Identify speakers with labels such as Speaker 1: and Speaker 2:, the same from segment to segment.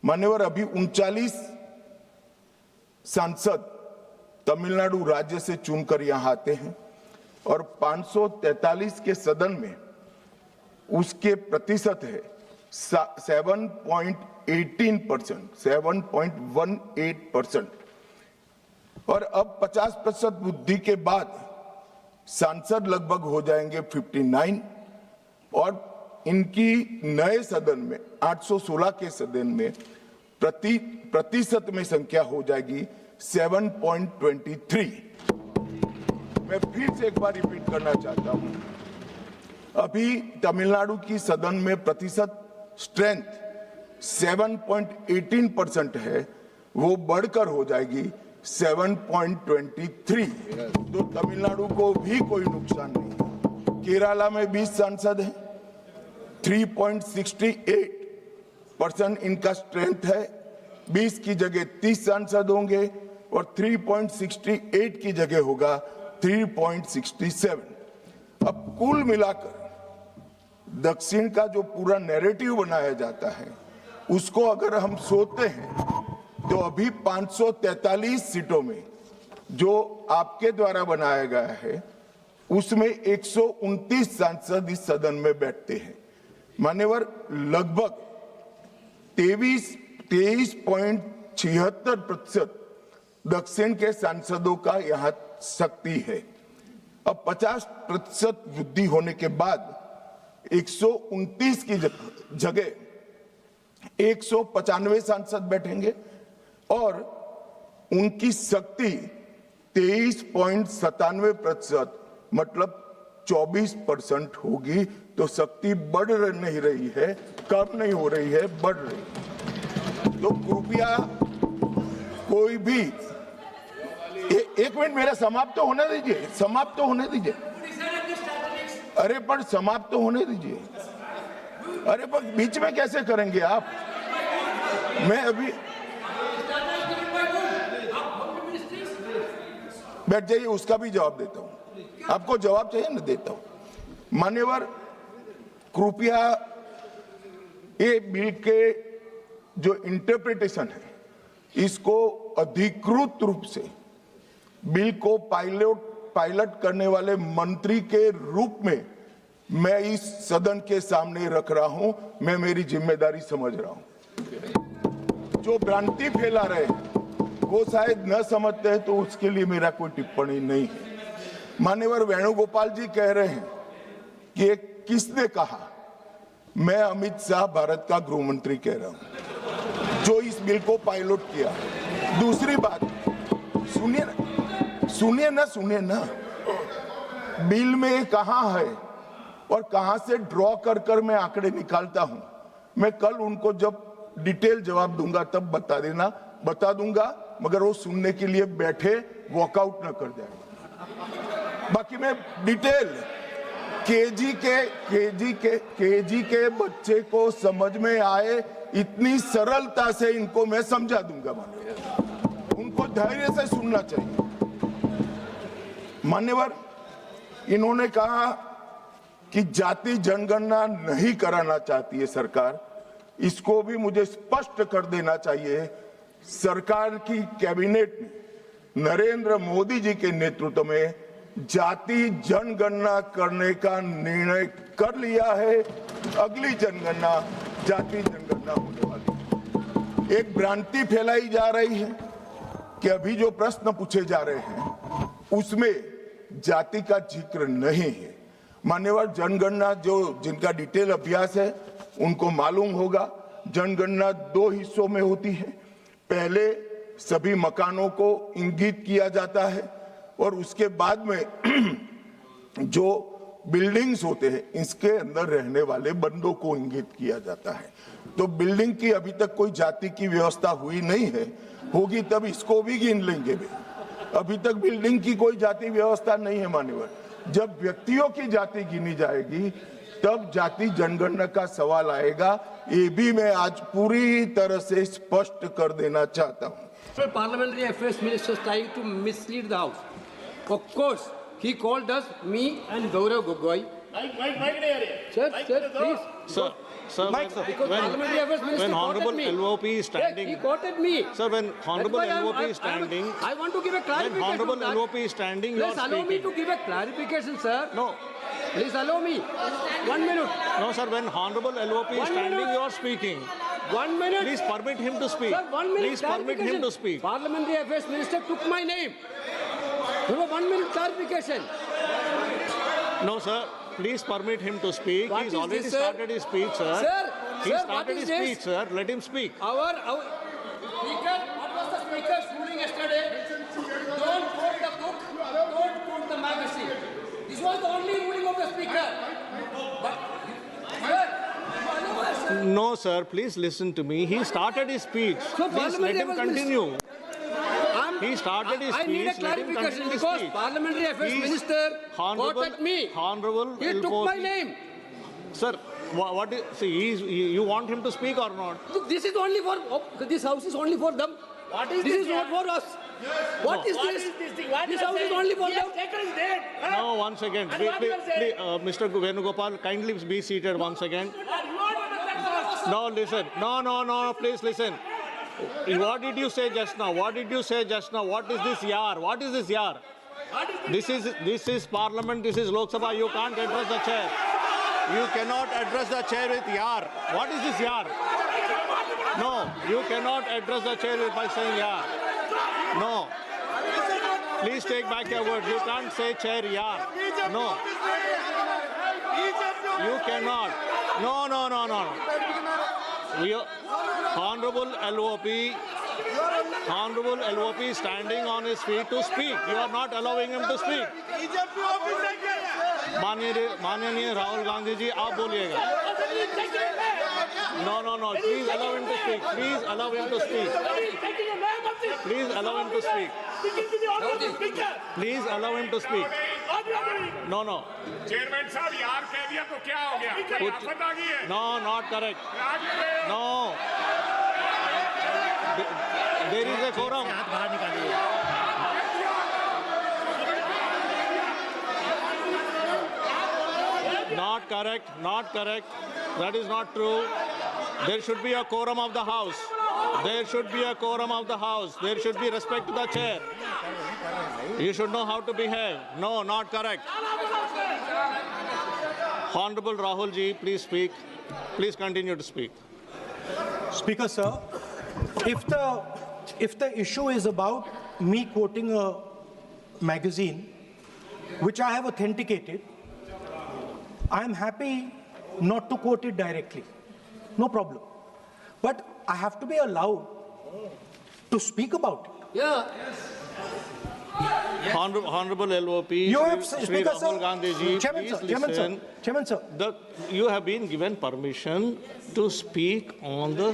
Speaker 1: मान्यवर, अभी 39 सांसद तमिलनाडु राज्य से चुनकर यहाँ आते हैं और 543 के सदन में उसके प्रतिशत है 7.18%, और अब 50% वृद्धि के बाद सांसद लगभग हो जाएंगे 59, और इनकी नए सदन में 816 के सदन में प्रतिशत में संख्या हो जाएगी 7.23। मैं फिर से एक बार रिपीट करना चाहता हूं, अभी तमिलनाडु की सदन में प्रतिशत स्ट्रेंथ 7.18% है, वो बढ़कर हो जाएगी 7.23। तो तमिलनाडु को भी कोई नुकसान नहीं। केरला में 20 सांसद हैं, 3.68% इनका स्ट्रेंथ है, 20 की जगह 30 सांसद होंगे और 3.68 की जगह होगा 3.67। अब कुल मिलाकर दक्षिण का जो पूरा नैरेटिव बनाया जाता है उसको अगर हम सोचते हैं तो अभी 543 सीटों में जो आपके द्वारा बनाया गया है उसमें 129 सांसद इस सदन में बैठते हैं। मान्यवर, लगभग 23.76% दक्षिण के सांसदों का यहाँ शक्ति है। अब 50% वृद्धि होने के बाद 129 की जगह 195 सांसद बैठेंगे और उनकी शक्ति 23.97%, मतलब 24% होगी। तो शक्ति बढ़ नहीं रही है, कम नहीं हो रही है, बढ़ रही है। तो कृपया कोई भी एक मिनट मेरा समाप्त तो होने दीजिए, समाप्त तो होने दीजिए। अरे पर समाप्त तो होने दीजिए। अरे पर बीच में कैसे करेंगे आप? मैं अभी बैठ जाइए, उसका भी जवाब देता हूं। आपको जवाब चाहिए ना, देता हूं। मान्यवर, कृपया ये बिल के जो इंटरप्रिटेशन है इसको अधिकृत रूप से बिल को पायलट करने वाले मंत्री के रूप में मैं इस सदन के सामने रख रहा हूं। मैं मेरी जिम्मेदारी समझ रहा हूं। जो भ्रांति फैला रहे हैं वो शायद न समझते हैं, तो उसके लिए मेरा कोई टिप्पणी नहीं है। मान्यवर वेणुगोपाल जी कह रहे हैं कि किसने कहा? मैं अमित शाह भारत का गृह मंत्री कह रहा हूं, जो इस बिल को पायलट किया। दूसरी बात, सुनिए ना, बिल में कहां है और कहां से ड्रॉ कर मैं आंकड़े निकालता हूं। मैं कल उनको जब डिटेल जवाब दूंगा तब बता दूंगा, मगर वो सुनने के लिए बैठे वॉकआउट न कर जाए। बाकी मैं डिटेल केजी के बच्चे को समझ में आए इतनी सरलता से इनको मैं समझा दूंगा। उनको धैर्य से सुनना चाहिए। मान्यवर, इन्होंने कहा कि जाति जनगणना नहीं कराना चाहती है सरकार। इसको भी मुझे स्पष्ट कर देना चाहिए, सरकार की कैबिनेट ने नरेंद्र मोदी जी के नेतृत्व में जाति जनगणना करने का निर्णय कर लिया है। अगली जनगणना जाति जनगणना होने वाली है। एक भ्रांति फैलाई जा रही है कि अभी जो प्रश्न पूछे जा रहे हैं उसमें जाति का जिक्र नहीं है। मान्यवर, जनगणना जिनका डिटेल अभ्यास है उनको मालूम होगा, जनगणना 2 हिस्सों में होती है। पहले सभी मकानों को इंगित किया जाता है और उसके बाद में जो बिल्डिंग्स होते हैं इसके अंदर रहने वाले बंदों को इंगित किया जाता है। तो बिल्डिंग की अभी तक कोई जाति की व्यवस्था हुई नहीं है, होगी तब इसको भी गिन लेंगे। अभी तक बिल्डिंग की कोई जाति व्यवस्था नहीं है। मान्यवर, जब व्यक्तियों की जाति गिनी जाएगी तब जाति जनगणना का सवाल आएगा। ये भी मैं आज पूरी तरह से स्पष्ट कर देना चाहता हूं।
Speaker 2: Parliamentary Affairs Minister trying to mislead the House. Of course, he called us, me and Gaurav Gogoi.
Speaker 3: Mike,
Speaker 2: Sir, please.
Speaker 3: Sir. Sir,
Speaker 4: Mike, sir.
Speaker 2: Because Parliamentary Affairs Minister
Speaker 3: when
Speaker 2: quoted
Speaker 3: Honorable
Speaker 2: me.
Speaker 3: LOP is
Speaker 2: Yes,
Speaker 3: standing,
Speaker 2: he quoted me.
Speaker 3: sir, when Honorable
Speaker 2: That's why
Speaker 3: LOP is standing,
Speaker 2: I want to give a
Speaker 3: when
Speaker 2: clarification.
Speaker 3: Honorable
Speaker 2: on that.
Speaker 3: LOP is standing, you are
Speaker 2: Please allow me
Speaker 3: speaking.
Speaker 2: to give a clarification, sir.
Speaker 3: No,
Speaker 2: Please allow me. 1 minute.
Speaker 3: no, sir, when Honorable LOP is
Speaker 2: 1
Speaker 3: standing,
Speaker 2: minute.
Speaker 3: you are speaking.
Speaker 2: 1 minute.
Speaker 3: Please permit him to speak.
Speaker 2: Sir, 1 minute
Speaker 3: Please permit him to speak.
Speaker 2: Parliamentary Affairs Minister took my name. There was 1 minute clarification.
Speaker 3: No, sir. Please permit him to speak.
Speaker 2: What
Speaker 3: He's
Speaker 2: is
Speaker 3: already
Speaker 2: this, sir?
Speaker 3: started his speech, sir.
Speaker 2: Sir,
Speaker 3: He
Speaker 2: sir, what
Speaker 3: started
Speaker 2: is
Speaker 3: his
Speaker 2: this?
Speaker 3: speech, sir. Let him speak.
Speaker 2: Our Speaker, what was the Speaker's ruling yesterday? Don't quote the book, don't quote the magazine. This was the only ruling of the Speaker. But, sir, you allow us, sir.
Speaker 3: No, sir. Please listen to me. He started his speech.
Speaker 2: So
Speaker 3: Please let
Speaker 2: Parliamentary
Speaker 3: him
Speaker 2: Affairs
Speaker 3: continue.
Speaker 2: I'm-
Speaker 3: He started his
Speaker 2: I need a
Speaker 3: speech, let him
Speaker 2: clarification
Speaker 3: continue his
Speaker 2: because
Speaker 3: speech.
Speaker 2: Parliamentary Affairs
Speaker 3: He's
Speaker 2: Minister
Speaker 3: Honorable-
Speaker 2: quoted me.
Speaker 3: Honorable
Speaker 2: He took
Speaker 3: LOP.
Speaker 2: my name.
Speaker 3: Sir, what is, see, you want him to speak or not?
Speaker 2: Look, this is only for, this house is only for them.
Speaker 5: What is
Speaker 2: This
Speaker 5: this
Speaker 2: is not
Speaker 5: here?
Speaker 2: for us. What is
Speaker 5: What
Speaker 2: this?
Speaker 5: is this thing? What
Speaker 2: This
Speaker 5: you are
Speaker 2: house is
Speaker 5: saying?
Speaker 2: only for
Speaker 5: He
Speaker 2: them.
Speaker 5: has taken his name. Huh?
Speaker 3: No, one second.
Speaker 5: And what you are saying?
Speaker 3: Mr. Venugopal, kindly be seated once again.
Speaker 5: You are not
Speaker 3: No, listen. No, please listen. What did you say just now? What did you say just now? What is this yar? What is this yar? This is Parliament. This is Lok Sabha. You can't address the chair. You cannot address the chair with yar. What is this yar? No, you cannot address the chair by saying yar. No. Please take back your words. You can't say chair yar. No. You cannot. No. Honorable LOP is standing on his feet to speak. You are not allowing him to speak. माननीय राहुल गांधी जी आप बोलिएगा. No. Please allow him to speak. Please allow him to speak. Please allow him to speak. Please allow him to speak. No.
Speaker 6: Chairman साहब यार कह दिया तो क्या हो गया? कोई आफत आ गई है?
Speaker 3: No, not correct.
Speaker 6: राज में
Speaker 3: No. There is a quorum. Not correct. That is not true. There should be a quorum of the House. There should be a quorum of the House. There should be respect to the chair. You should know how to behave. No, not correct. Honorable Rahul ji, please speak. Please continue to speak.
Speaker 4: Speaker, sir, if the issue is about me quoting a magazine, which I have authenticated, I am happy not to quote it directly. No problem. But I have to be allowed to speak about it.
Speaker 2: Yeah.
Speaker 3: Honorable LOP,
Speaker 4: You have,
Speaker 3: Shri
Speaker 4: Speaker,
Speaker 3: Rahul
Speaker 4: sir,
Speaker 3: Gandhi ji,
Speaker 4: Chairman,
Speaker 3: please
Speaker 4: sir, Chairman, sir,
Speaker 3: listen.
Speaker 4: Chairman, sir.
Speaker 3: You have been given permission to speak on the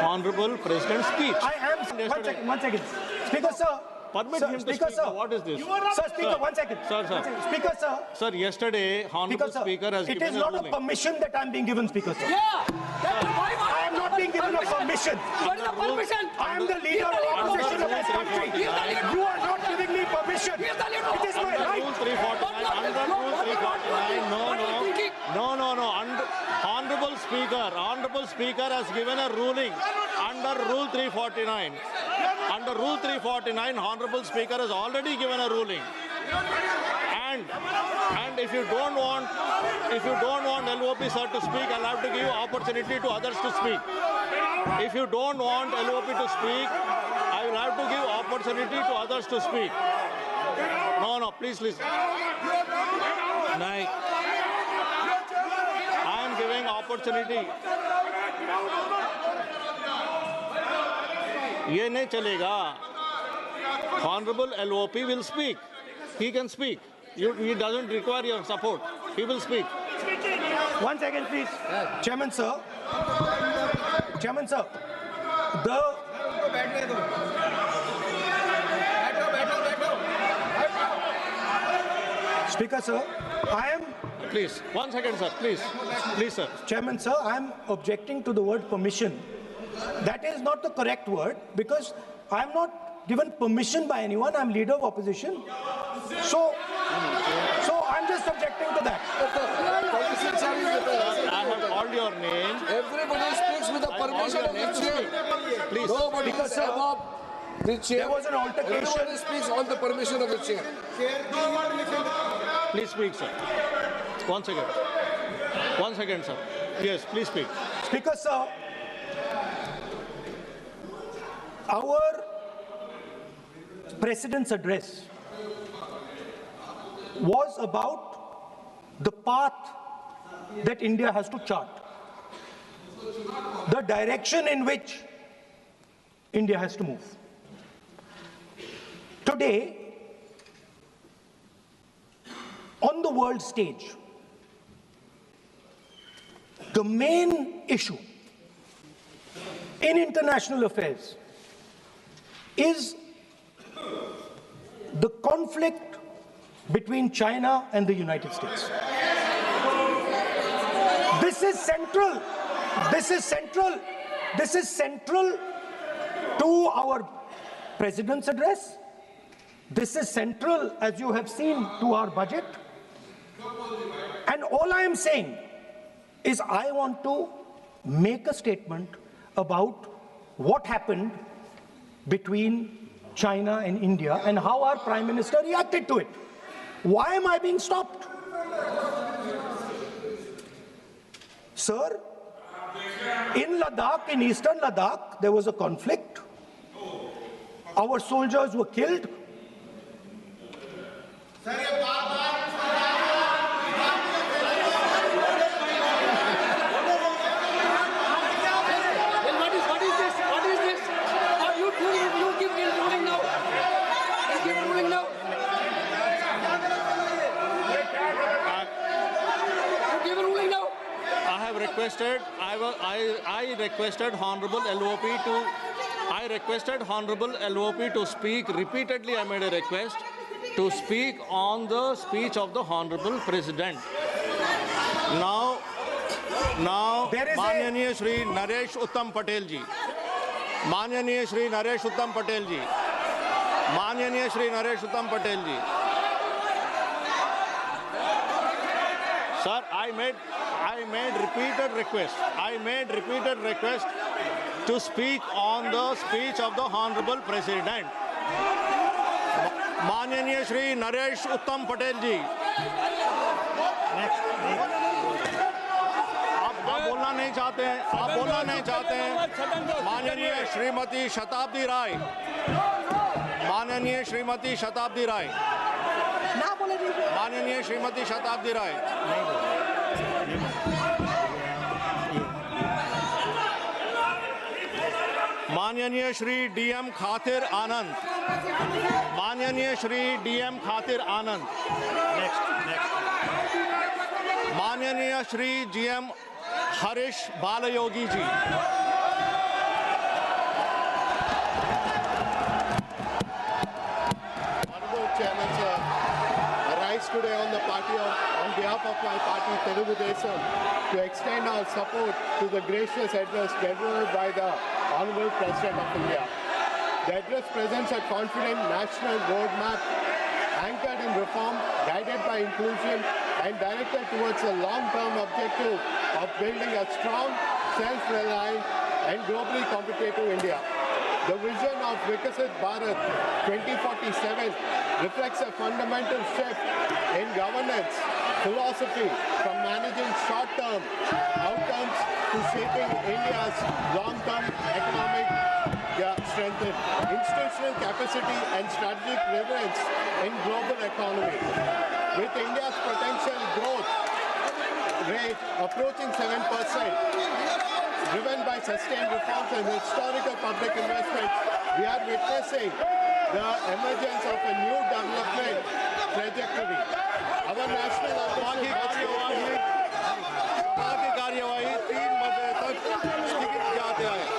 Speaker 3: Honorable President's speech.
Speaker 4: I am, one second. Speaker, sir.
Speaker 3: Permit
Speaker 4: Sir,
Speaker 3: him to
Speaker 4: Speaker,
Speaker 3: speak.
Speaker 4: sir.
Speaker 3: What is this?
Speaker 4: Sir, Speaker, 1 second.
Speaker 3: Sir.
Speaker 4: One second. Speaker, sir.
Speaker 3: Sir, yesterday, Honorable
Speaker 4: Speaker,
Speaker 3: Speaker
Speaker 4: sir.
Speaker 3: has
Speaker 4: It
Speaker 3: given
Speaker 4: is
Speaker 3: a
Speaker 4: not a
Speaker 3: ruling.
Speaker 4: permission that I'm being given, Speaker, sir.
Speaker 2: Yeah. That's why
Speaker 4: I am not being given a permission.
Speaker 2: What is the permission?
Speaker 4: I am the leader of opposition of this country.
Speaker 2: He is the leader.
Speaker 4: You are not giving me permission.
Speaker 2: He is the leader.
Speaker 4: It is my
Speaker 3: Under
Speaker 4: right.
Speaker 3: Rule 349, under Rule 349, no. Honorable Speaker has given a ruling under Rule 349. Under Rule 349, Honorable Speaker has already given a ruling. And if you don't want LOP sir to speak, I'll have to give opportunity to others to speak. If you don't want LOP to speak, I will have to give opportunity to others to speak. No, please listen. I am giving opportunity. ये नहीं चलेगा. Honorable LOP will speak. He can speak. He doesn't require your support. He will speak.
Speaker 4: 1 second, please. Chairman, sir. Speaker, sir, I am,
Speaker 3: Please, 1 second, sir. Please, sir.
Speaker 4: Chairman, sir, I am objecting to the word permission. That is not the correct word because I am not given permission by anyone. I am leader of opposition. So I'm just objecting to that.
Speaker 3: I have called your name.
Speaker 7: Everybody speaks with the permission of the chair.
Speaker 3: Please.
Speaker 7: Nobody
Speaker 4: Because,
Speaker 7: is
Speaker 4: sir,
Speaker 7: above the chair.
Speaker 4: there was an altercation.
Speaker 7: Everybody speaks on the permission of the chair.
Speaker 3: Please speak, sir. 1 second. 1 second, sir. Yes, please speak.
Speaker 4: Speaker, sir, our President's address was about the path that India has to chart, the direction in which India has to move. Today, on the world stage, the main issue in international affairs is the conflict between China and the United States. This is central. This is central. This is central to our President's address. This is central, as you have seen, to our budget. And all I am saying is I want to make a statement about what happened between China and India and how our Prime Minister reacted to it. Why am I being stopped? Sir, in Ladakh, in eastern Ladakh, there was a conflict. Our soldiers were killed.
Speaker 2: Then what is this? What is this? You give a ruling now. You give a ruling now. You give a ruling now.
Speaker 3: I have requested, I requested Honorable LOP to, I requested Honorable LOP to speak. Repeatedly I made a request to speak on the speech of the Honorable President. Now,
Speaker 4: There is a-
Speaker 3: Manyaniya Shri Naresh Uttam Patel ji. Manyaniya Shri Naresh Uttam Patel ji. Manyaniya Shri Naresh Uttam Patel ji. Sir, I made repeated request. I made repeated request to speak on the speech of the Honorable President. Manyaniya Shri Naresh Uttam Patel ji. आप बोलना नहीं चाहते हैं, आप बोलना नहीं चाहते हैं। माननीय श्रीमती शताब्दी राय, माननीय श्रीमती शताब्दी राय, माननीय श्रीमती शताब्दी राय, माननीय श्री डीएम खातिर आनंद, माननीय श्री डीएम खातिर आनंद, माननीय Shri GM Harish Balayogi ji,
Speaker 8: Honorable Chairman, sir, I rise today on behalf of my party, Telugu Desam, to extend our support to the gracious address delivered by the Honorable President of India. The address presents a confident national roadmap anchored in reform, guided by inclusion, and directed towards a long-term objective of building a strong, self-reliant, and globally competitive India. The vision of Vikasit Bharat 2047 reflects a fundamental shift in governance philosophy from managing short-term outcomes to shaping India's long-term economic strength, institutional capacity, and strategic relevance in global economy. With India's potential growth rate approaching 7%, driven by sustained reforms and historical public investment, we are witnessing the emergence of a new development trajectory.